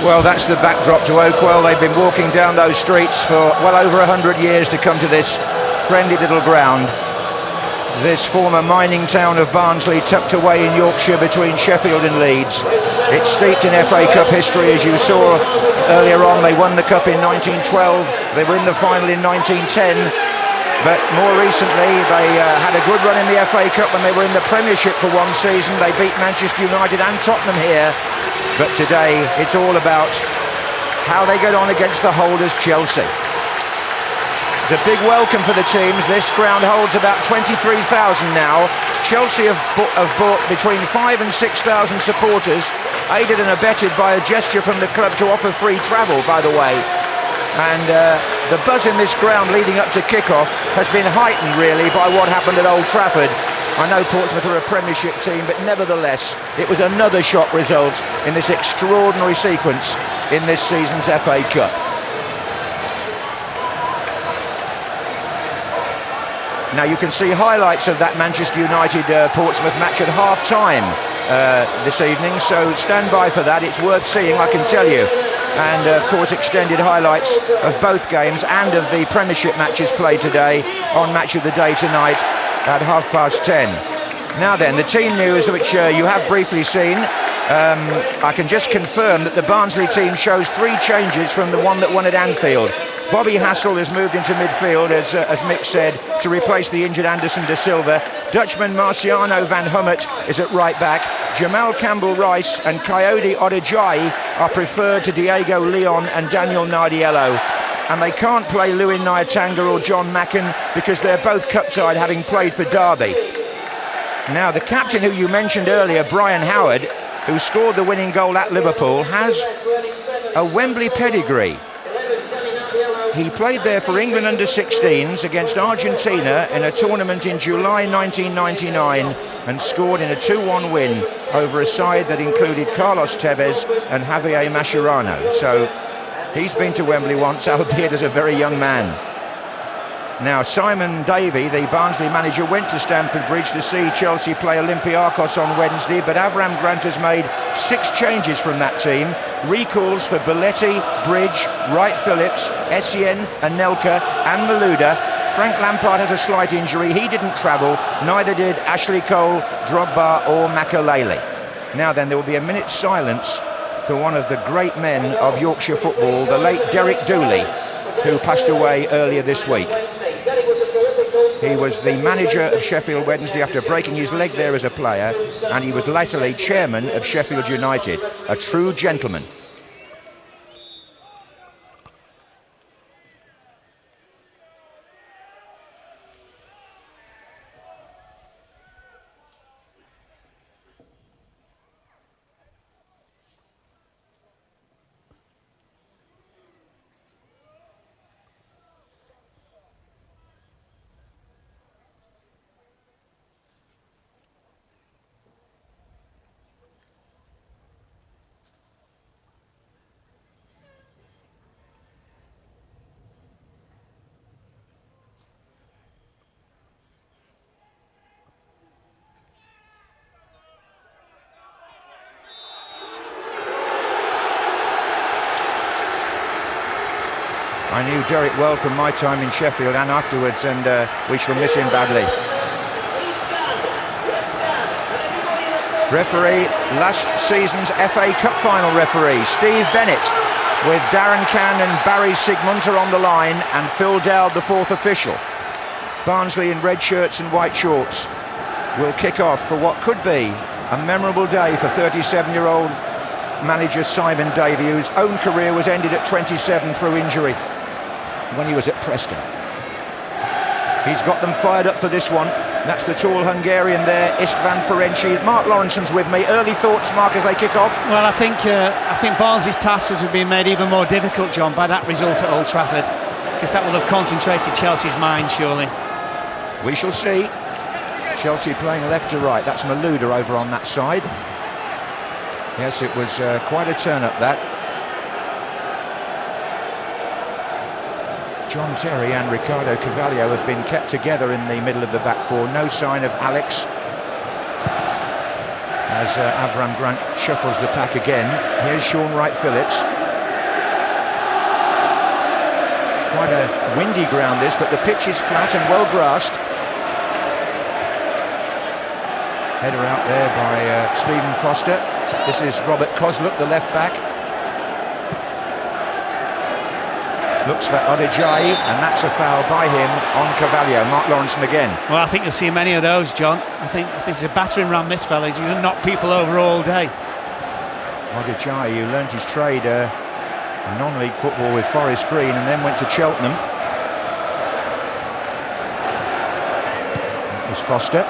Well, that's the backdrop to Oakwell. They've been walking down those streets for well over 100 years to come to this friendly little ground. This former mining town of Barnsley, tucked away in Yorkshire between Sheffield and Leeds. It's steeped in FA Cup history, as you saw earlier on. They won the Cup in 1912, they were in the final in 1910, but more recently they had a good run in the FA Cup when they were in the Premiership for one season. They beat Manchester United and Tottenham here, but today it's all about how they get on against the holders, Chelsea. It's a big welcome for the teams. This ground holds about 23,000 now. Chelsea have bought between 5,000 and 6,000 supporters, aided and abetted by a gesture from the club to offer free travel, by the way. And the buzz in this ground leading up to kick-off has been heightened, really, by what happened at Old Trafford. I know Portsmouth are a Premiership team, but nevertheless, it was another shock result in this extraordinary sequence in this season's FA Cup. Now you can see highlights of that Manchester United-Portsmouth match at half-time this evening, so stand by for that. It's worth seeing, I can tell you. And of course extended highlights of both games and of the Premiership matches played today on Match of the Day tonight at 10:30. Now then, the team news, which you have briefly seen. I can just confirm that the Barnsley team shows 3 changes from the one that won at Anfield. Bobby Hassel has moved into midfield, as Mick said, to replace the injured Anderson de Silva. Dutchman Marciano van Hummert is at right back. Jamal Campbell-Rice and Coyote Odejayi are preferred to Diego Leon and Daniel Nardiello. And they can't play Lewin Nyatanga or John Macken because they're both cup-tied, having played for Derby. Now, the captain who you mentioned earlier, Brian Howard, who scored the winning goal at Liverpool, has a Wembley pedigree. He played there for England under-16s against Argentina in a tournament in July 1999 and scored in a 2-1 win over a side that included Carlos Tevez and Javier Mascherano. So he's been to Wembley once, albeit as a very young man. Now, Simon Davey, the Barnsley manager, went to Stamford Bridge to see Chelsea play Olympiacos on Wednesday, but Avram Grant has made 6 changes from that team. Recalls for Belletti, Bridge, Wright Phillips, Essien, Anelka and Malouda. Frank Lampard has a slight injury. He didn't travel, neither did Ashley Cole, Drogba or Makelele. Now then, there will be a minute's silence for one of the great men of Yorkshire football, the late Derek Dooley, who passed away earlier this week. He was the manager of Sheffield Wednesday after breaking his leg there as a player, and he was latterly chairman of Sheffield United, a true gentleman. I knew Derek well from my time in Sheffield and afterwards, and we shall miss him badly. Referee, last season's FA Cup final referee, Steve Bennett, with Darren Cann and Barry Sigmunter on the line, and Phil Dowd, the 4th official. Barnsley in red shirts and white shorts will kick off for what could be a memorable day for 37-year-old manager Simon Davey, whose own career was ended at 27 through injury when he was at Preston. He's got them fired up for this one. That's the tall Hungarian there, Istvan Ferenczi. Mark Lawrenson's with me. Early thoughts, Mark, as they kick off? Well, I think Barnsley's task has been made even more difficult, John, by that result at Old Trafford, because that will have concentrated Chelsea's mind, surely. We shall see. Chelsea playing left to right. That's Malouda over on that side. Yes, it was quite a turn up, that. John Terry and Ricardo Carvalho have been kept together in the middle of the back four. No sign of Alex as Avram Grant shuffles the pack again. Here's Sean Wright-Phillips. quite a windy ground this, but the pitch is flat and well grassed. Header out there by Stephen Foster. This is Robert Kozluk, the left back. Looks for Odejayi, and that's a foul by him on Carvalho. Mark Lawrenson again. Well, I think you'll see many of those, John. I think this is a battering ram, this fella. He's going to knock people over all day. Odejayi, who learnt his trade non-league football with Forest Green and then went to Cheltenham. That was Foster.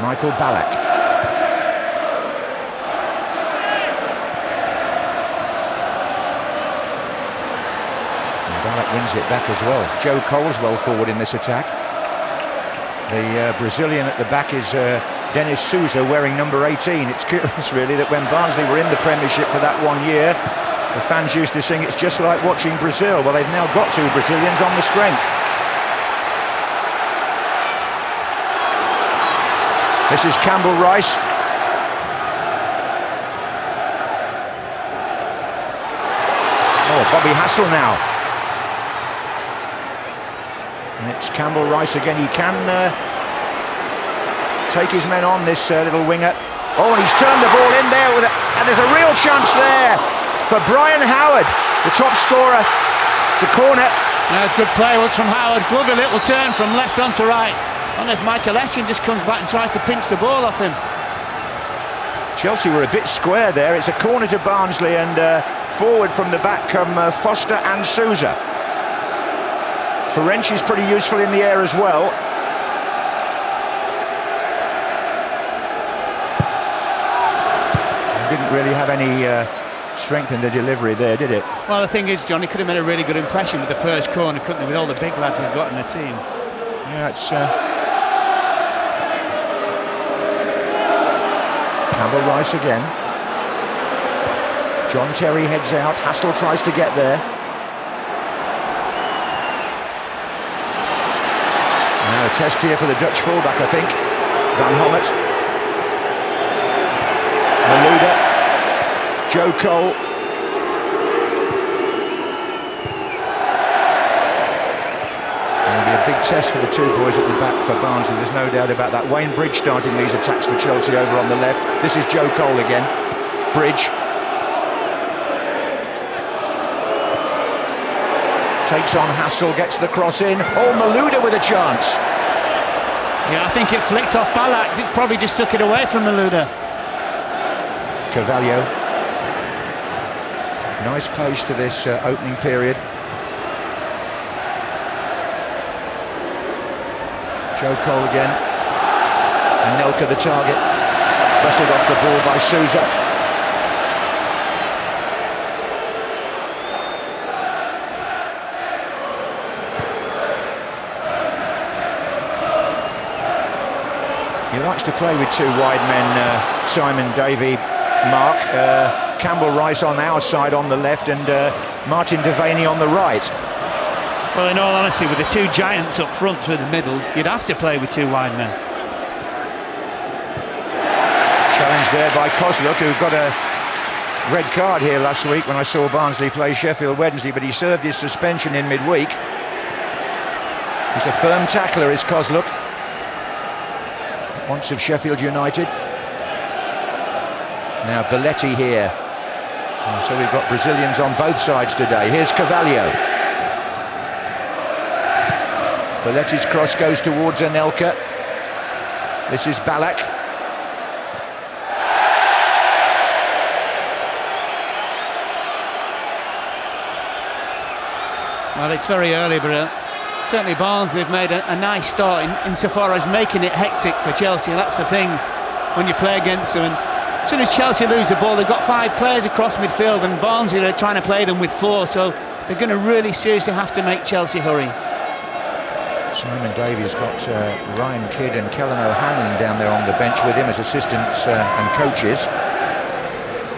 Michael Ballack. Ballack wins it back as well. Joe Cole's well forward in this attack. The Brazilian at the back is Denis Souza, wearing number 18. It's curious really that when Barnsley were in the Premiership for that 1 year, the fans used to sing it's just like watching Brazil. Well, they've now got 2 Brazilians on the strength. This is Campbell Rice. Oh, Bobby Hassel now. And it's Campbell Rice again. He can take his men on, this little winger. Oh, and he's turned the ball in there and there's a real chance there for Brian Howard, the top scorer. It's a corner. Yeah, it's good play. Was from Howard. Good little turn from left onto right. I don't know if Michael Essien just comes back and tries to pinch the ball off him. Chelsea were a bit square there. It's a corner to Barnsley, and forward from the back come Foster and Souza. Ferenci's pretty useful in the air as well. Didn't really have any strength in the delivery there, did it? Well, the thing is, John, he could have made a really good impression with the first corner, couldn't he, with all the big lads he've got in the team. Yeah, it's Campbell Rice again. John Terry heads out. Hassel tries to get there. Now a test here for the Dutch fullback, I think. Van Hommert. Malouda. Joe Cole. It'll be a big test for the 2 boys at the back for Barnsley, there's no doubt about that. Wayne Bridge starting these attacks for Chelsea over on the left. This is Joe Cole again. Bridge. Takes on Hassel, gets the cross in. Oh, Malouda with a chance. Yeah, I think it flicked off Ballack. It probably just took it away from Malouda. Carvalho. Nice pace to this opening period. Joe Cole again. And Nelka the target. Wrestled off the ball by Souza. He likes to play with 2 wide men, Simon Davey, Mark. Campbell Rice on our side on the left, and Martin Devaney on the right. Well, in all honesty, with the 2 giants up front through the middle, you'd have to play with 2 wide men. Challenge there by Kozluk, who got a red card here last week when I saw Barnsley play Sheffield Wednesday, but he served his suspension in midweek. He's a firm tackler, is Kozluk. Once of Sheffield United. Now Belletti here. And so we've got Brazilians on both sides today. Here's Carvalho. Belletti's cross goes towards Anelka. This is Ballack. Well, it's very early, but certainly Barnsley have made a nice start insofar as making it hectic for Chelsea, and that's the thing when you play against them. And as soon as Chelsea lose the ball, they've got 5 players across midfield, and Barnsley are trying to play them with 4, so they're going to really seriously have to make Chelsea hurry. Simon Davies got Ryan Kidd and Kellen O'Hanlon down there on the bench with him as assistants and coaches.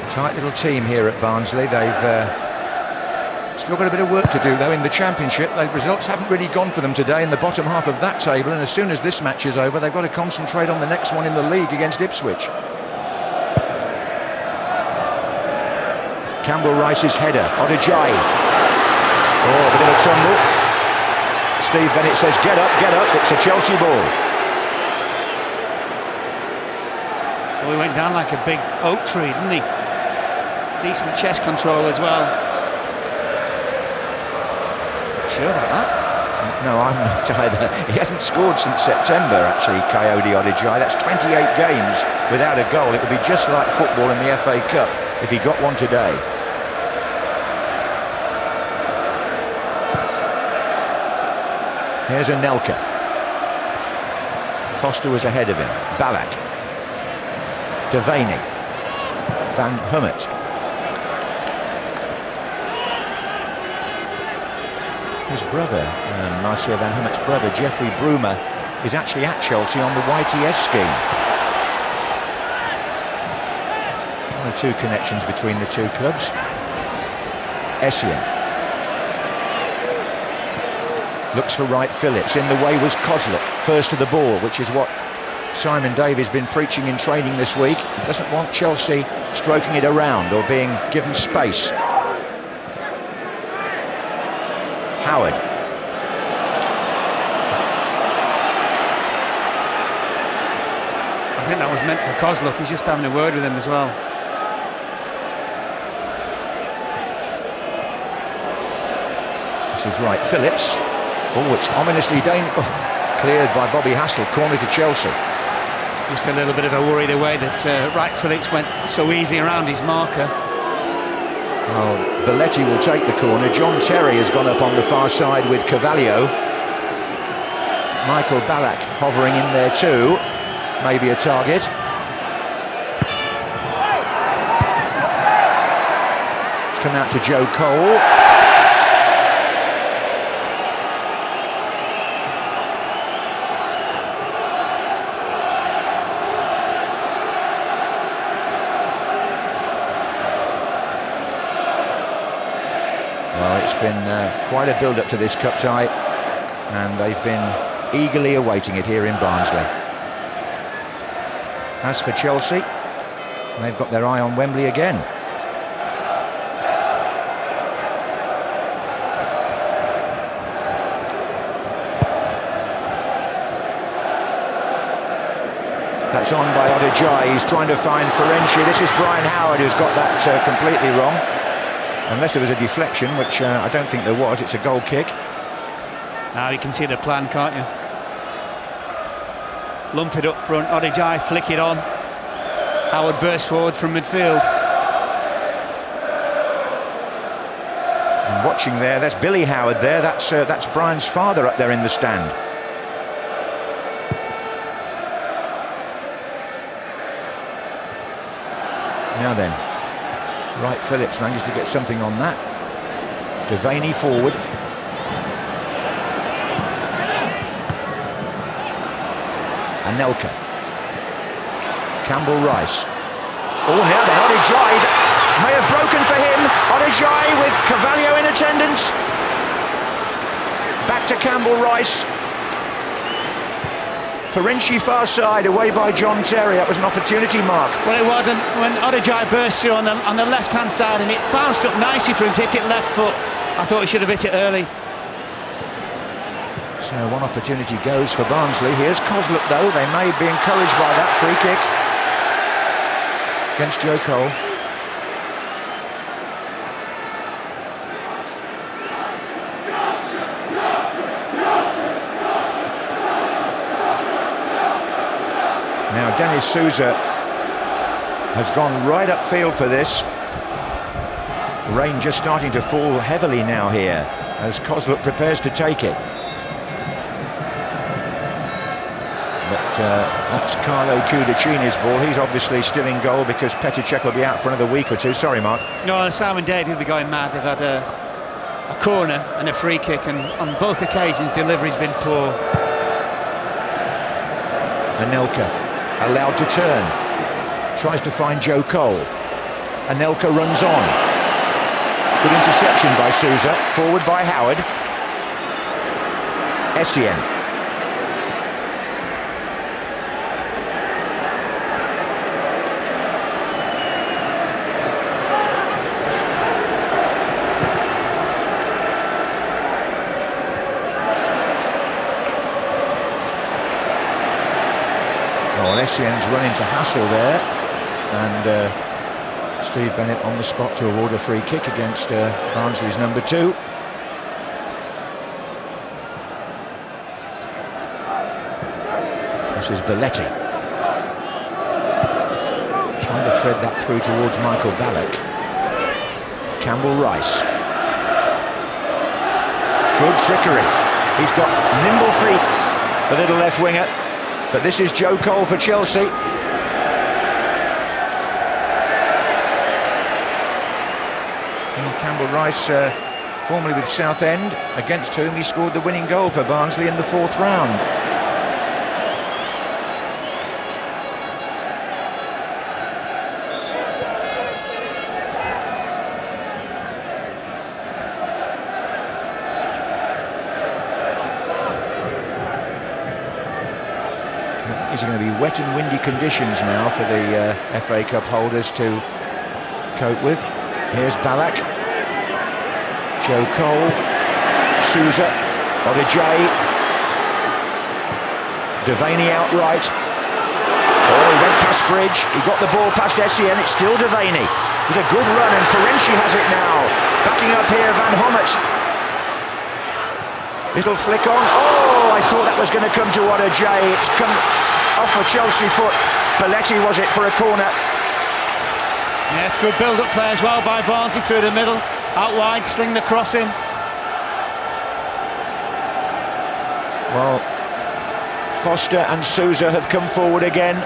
Tight little team here at Barnsley. They've still got a bit of work to do though in the Championship. The results haven't really gone for them today in the bottom half of that table, and as soon as this match is over, they've got to concentrate on the next one in the league against Ipswich. Campbell Rice's header. Odejayi. Oh, a bit of a tumble. Steve Bennett says, get up, get up. It's a Chelsea ball. Well, he went down like a big oak tree, didn't he? Decent chest control as well. Sure about that? No, I'm not either. He hasn't scored since September, actually, Coyote Odijai. That's 28 games without a goal. It would be just like football in the FA Cup if he got one today. Here's Anelka. Foster was ahead of him. Ballack. Devaney. Van Hummert. His brother, Marcia Van Hummert's brother, Jeffrey Broomer, is actually at Chelsea on the YTS scheme. One or two connections between the two clubs. Essien. Looks for Wright Phillips. In the way was Kozluk, first to the ball, which is what Simon Davies has been preaching in training this week. He doesn't want Chelsea stroking it around or being given space. Howard. I think that was meant for Kozluk. He's just having a word with him as well. This is Wright Phillips. Oh, it's ominously dangerous. Oh, cleared by Bobby Hassel. Corner to Chelsea. Just a little bit of a worry the way that Wright Phillips went so easily around his marker. Well, Belletti will take the corner. John Terry has gone up on the far side with Carvalho. Michael Ballack hovering in there too. Maybe a target. It's come out to Joe Cole. Well, it's been quite a build-up to this cup tie, and they've been eagerly awaiting it here in Barnsley. As for Chelsea, they've got their eye on Wembley again. That's on by Odijai. He's trying to find Ferenczi. This is Brian Howard who's got that completely wrong. Unless there was a deflection, which I don't think there was. It's a goal kick. Now you can see the plan, can't you? Lump it up front, Odijai flick it on. Howard burst forward from midfield. And watching there, that's Billy Howard there. That's Brian's father up there in the stand. Now then, Wright Phillips managed to get something on that. Devaney forward. Anelka. Campbell Rice. Oh, now then, Odijai. That may have broken for him. Odijai with Carvalho in attendance. Back to Campbell Rice. Ferenczi far side, away by John Terry. That was an opportunity, Mark. Well, it wasn't. When Odijai burst through on the left-hand side, and it bounced up nicely for him to hit it left foot. I thought he should have hit it early. So one opportunity goes for Barnsley. Here's Kozluk, though. They may be encouraged by that free kick against Joe Cole. Now Denis Souza has gone right upfield for this. Rain just starting to fall heavily now here as Kozluk prepares to take it. But that's Carlo Cudicini's ball. He's obviously still in goal because Petr Cech will be out for another week or two. Sorry, Mark. No, Simon Dade will be going mad. They've had a corner and a free kick, and on both occasions delivery's been poor. Anelka allowed to turn. Tries to find Joe Cole. Anelka runs on. Good interception by Souza. Forward by Howard. Essien. well, Essien's run into hassle there, and Steve Bennett on the spot to award a free kick against Barnsley's number 2. This is Belletti. Trying to thread that through towards Michael Ballack. Campbell Rice. Good trickery. He's got nimble feet, the little left winger. But this is Joe Cole for Chelsea. And Campbell Rice, formerly with Southend, against whom he scored the winning goal for Barnsley in the 4th round. Is it going to be wet and windy conditions now for the FA Cup holders to cope with? Here's Ballack, Joe Cole, Souza, Odijay, Devaney outright. Oh, he went past Bridge, he got the ball past Essien, it's still Devaney. It's a good run, and Ferenczi has it now. Backing up here, Van Hommert. Little flick on. Oh, I thought that was going to come to Odijay. It's come off a Chelsea foot. Belletti was it for a corner. Yeah, it's good build-up play as well by Barnsley through the middle. Out wide, sling the cross in. Well, Foster and Souza have come forward again.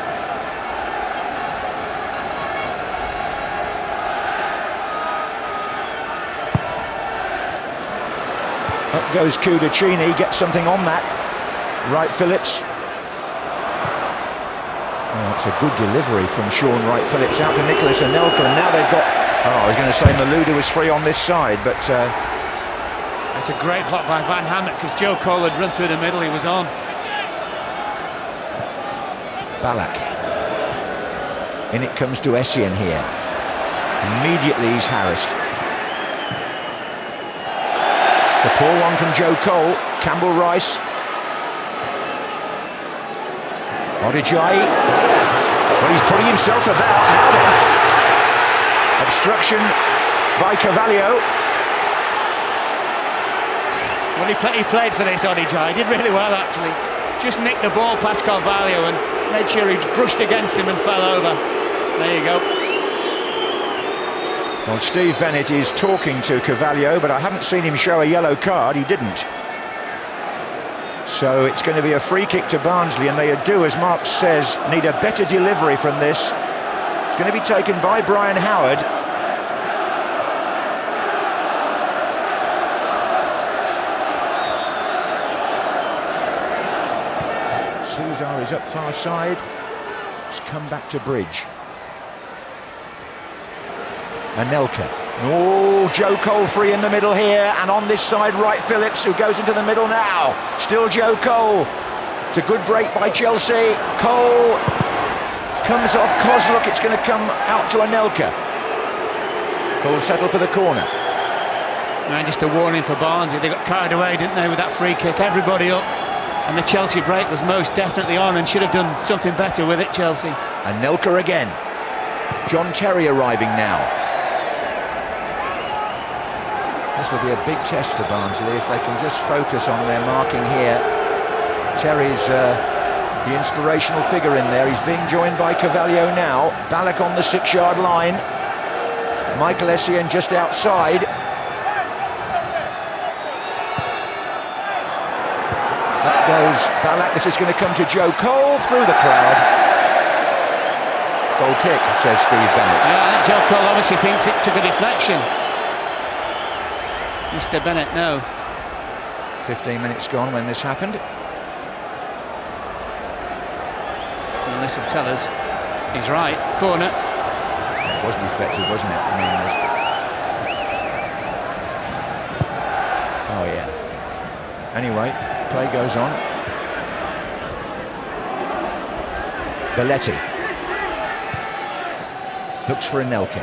Up goes Cudicini, gets something on that. Wright Phillips. Oh, it's a good delivery from Sean Wright Phillips out to Nicholas Anelka, and now they've got... Oh, I was going to say Malouda was free on this side, but... It's a great block by Van Hommert, because Joe Cole had run through the middle, he was on. Ballack. In it comes to Essien here. Immediately he's harassed. It's a poor one from Joe Cole. Campbell Rice. Odijay. Well, he's putting himself about now then. Obstruction by Carvalho. Well, he played for this, Odijay. He did really well, actually. Just nicked the ball past Carvalho and made sure he brushed against him and fell over. There you go. Well, Steve Bennett is talking to Carvalho, but I haven't seen him show a yellow card. He didn't. So it's going to be a free kick to Barnsley, and they do, as Mark says, need a better delivery from this. It's going to be taken by Brian Howard. Souza is up far side. It's come back to Bridge. Anelka. Oh, Joe Cole free in the middle here, and on this side, Wright Phillips, who goes into the middle now. Still Joe Cole. It's a good break by Chelsea. Cole comes off Kozluk. It's going to come out to Anelka. Cole settled for the corner. And just a warning for Barnsley. They got carried away, didn't they, with that free kick? Everybody up. And the Chelsea break was most definitely on, and should have done something better with it, Chelsea. Anelka again. John Terry arriving now. This will be a big test for Barnsley if they can just focus on their marking here. Terry's the inspirational figure in there. He's being joined by Carvalho now. Ballack on the 6-yard line. Michael Essien just outside. Up goes Ballack. This is going to come to Joe Cole through the crowd. Goal kick, says Steve Bennett. Yeah, I think Joe Cole obviously thinks it took a deflection. Mr. Bennett, no. 15 minutes gone when this happened. Unless he'll tell us. He's right. Corner. It was deflected, wasn't it? I mean, it was... Oh, yeah. Anyway, play goes on. Belletti. Looks for Anelka.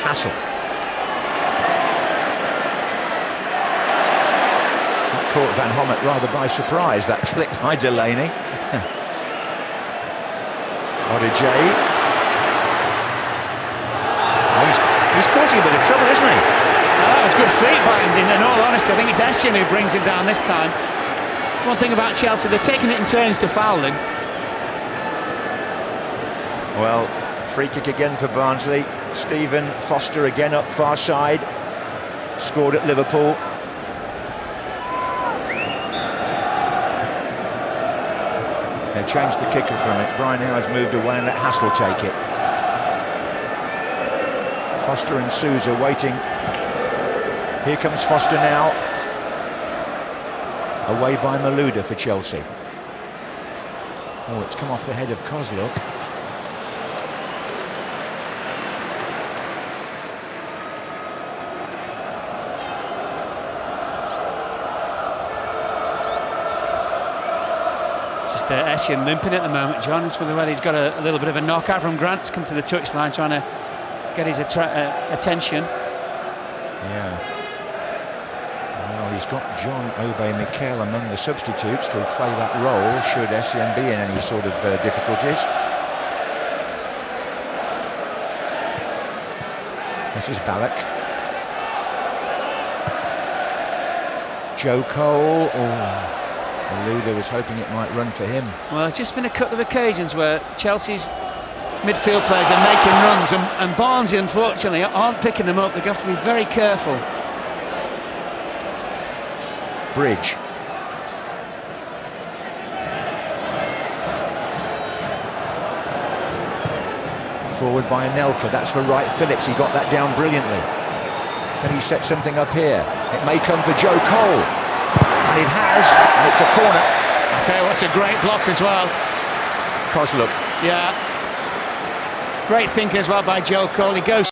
Hassel. Caught Van Hommert rather by surprise, that flick by Delaney. Odegaard. He's causing a bit of trouble, isn't he? That was good feet binding. In all honesty, I think it's Essien who brings him down this time. One thing about Chelsea, they're taking it in turns to foul him. Well, free kick again for Barnsley. Stephen Foster again up far side. Scored at Liverpool. They've changed the kicker from it. Brian Howe's moved away and let Hassel take it. Foster and Souza waiting. Here comes Foster now. Away by Malouda for Chelsea. Oh, it's come off the head of Kozluk. Essien limping at the moment, John. It's whether he's got a little bit of a knockout from Grant's come to the touchline trying to get his attention. Yeah. Well, he's got John Obe-Mikel among the substitutes to play that role should Essien be in any sort of difficulties. This is Ballack. Joe Cole. Oh. Malouda was hoping it might run for him. Well, there's just been a couple of occasions where Chelsea's midfield players are making runs and Barnsley, unfortunately, aren't picking them up. They've got to be very careful. Bridge. Forward by Anelka, that's for Wright Phillips. He got that down brilliantly. Can he set something up here? It may come for Joe Cole. And it has, and it's a corner. I'll tell you what's a great block as well. Kozluk. Yeah. Great think as well by Joe Cole. He goes